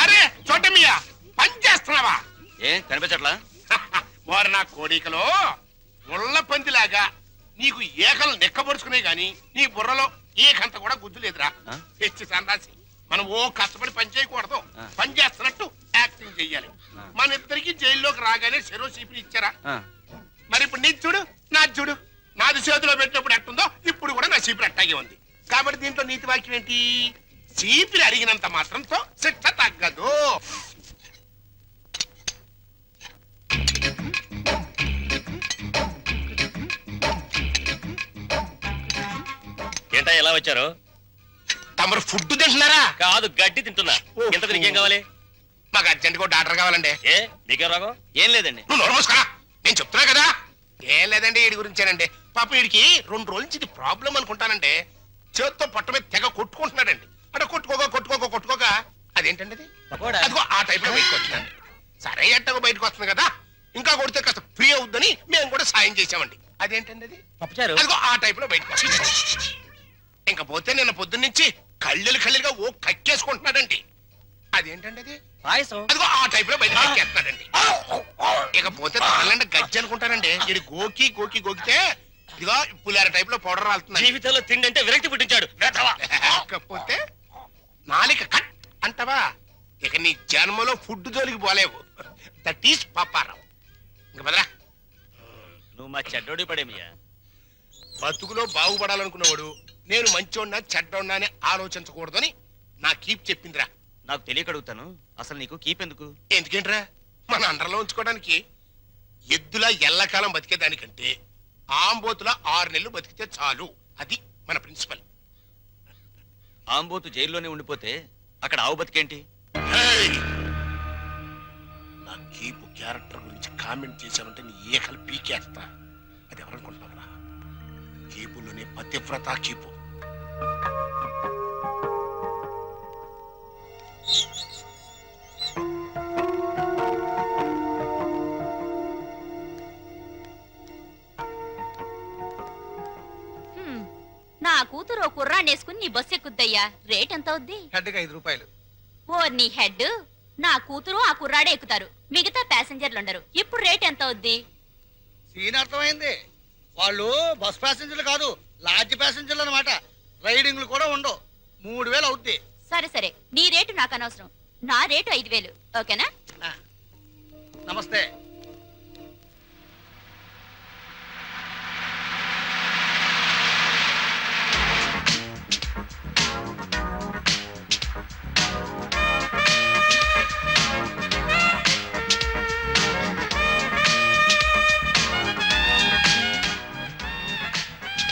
అరే చోటమియా పని చేస్తున్నావా? ఏం కనిపించట్లా? వారు నా కోడికలో ముళ్ళ పందిలాగా నీకు ఏకలు నెక్కబరుచుకునే గాని నీ బుర్రలో ఏకంత కూడా గుద్దు లేదురా. తెచ్చి సందాసి మనం ఓ కష్టపడి పని చేయకూడదు, పని చేస్తున్నట్టు యాక్టింగ్ చెయ్యాలి. మన ఇద్దరికి జైల్లోకి రాగానే చెరో చీపిని ఇచ్చారా? మరి ఇప్పుడు నీ చూడు, నా చూడు, నాది చేతిలో పెట్టినప్పుడు ఎట్టుందో ఇప్పుడు కూడా నా చీపిరి అట్టాగే ఉంది. కాబట్టి దీంట్లో నీతి వాక్యం ఏంటి? చీపిరి అడిగినంత మాత్రంతో శిక్ష తగ్గదు. ఏంటా ఎలా వచ్చారు? తమరు ఫుడ్ తింటున్నారా? కాదు, గడ్డి తింటున్నా. ఎంత నీకేం కావాలి? మాకు అర్జెంట్ గా డాక్టర్ కావాలండి. ఏ నీకేం రాగం? ఏం లేదండి. నువ్వు నోరు మూసుకురా, నేను చెప్తున్నా కదా. ఏం లేదండి, వీడి గురించేనండి. పాప వీడికి 2 రోజుల నుంచి ఇది ప్రాబ్లం అనుకుంటానండి. చేత్తో పొట్ట మీద తెగ కొట్టుకుంటున్నాడండి. అంటే కొట్టుకోక అదేంటండి అది? అదిగో ఆ టైప్ లో బయటకు వచ్చిందండి. సరే ఎట్టగో బయటకు వస్తుంది కదా, ఇంకా కొడితే కాస్త ఫ్రీ అవుద్దని మేము కూడా సాయం చేసామండి. అదేంటండి అది? అదిగో ఆ టైప్ లో బయటకు వచ్చింది. ఇంకా పోతే నిన్న పొద్దున్నుంచి కళ్ళుగా ఓ కక్కేసుకుంటున్నాడండి. అదేంటండి అది? అదిగో ఆ టైప్ లో బయట కక్కేస్తున్నాడండి. ఇకపోతే తనలంటే గజ్జి అనుకుంటానండి. ఇది గోకితే ఇదిగో పులిహార టైప్ లో పౌడర్ రాలుతుంది. జీవితంలో తిండి అంటే విరక్తి పుట్టించాడు. కాకపోతే నాలిక కట్ అంటవా? ఇక నీ జన్మలో ఫుడ్ జోలికి పోలేవు. That is Paparao. ఇంక బదరా, నువ్వు మా చెడ్డోడి పడేమియా. బతుకులో బాగుపడాలనుకున్నవాడు నేను మంచోడ్నా చెడ్డోడ్నా అని ఆలోచించకూడదని నా కీప్ చెప్పిందిరా. నాకు తెలియక అడుగుతాను, అసలు నీకు కీప్ ఎందుకు? ఎందుకేంట్రా? మన అండర్లో ఉంచుకోవడానికి. ఎద్దులా ఎల్లకాలం బతికేదానికంటే ఆంబోతులా 6 నెలలు బతికితే చాలు. అది మన ప్రిన్సిపల్. ఆంబోతు జైల్లోనే ఉండిపోతే అక్కడ ఆవు బతికేంటి? నా కీపు క్యారెక్టర్ గురించి కామెంట్ చేశానంటే నీ ఏకలు పీకేస్తా. అది ఎవరనుకుంటున్నారా? కీపులోనే పతివ్రత కీపు. నా కూతురు కుర్రాన్నేసుకుని నీ బస్సు ఎక్కుద్దయ్యా. రేట్ ఎంత అవుద్ది? హెడ్కి 5 రూపాయలు. ఓ నీ హెడ్, నా కూతురు ఆ కుర్రాడే ఎక్కుతారు, మిగతా ప్యాసింజర్లు ఉండరు. ఇప్పుడు రేట్ ఎంత అవుద్ది? సీన్ అర్థమైంది. వాళ్ళు బస్ ప్యాసింజర్లు కాదు, లాడ్జ్ ప్యాసింజర్లు అన్నమాట. రైడింగ్లు కూడా ఉండవు. 3000 అవుద్ది. సరే నీ రేటు నాకు అనవసరం. నా రేటు 5000. ఓకేనా? నమస్తే.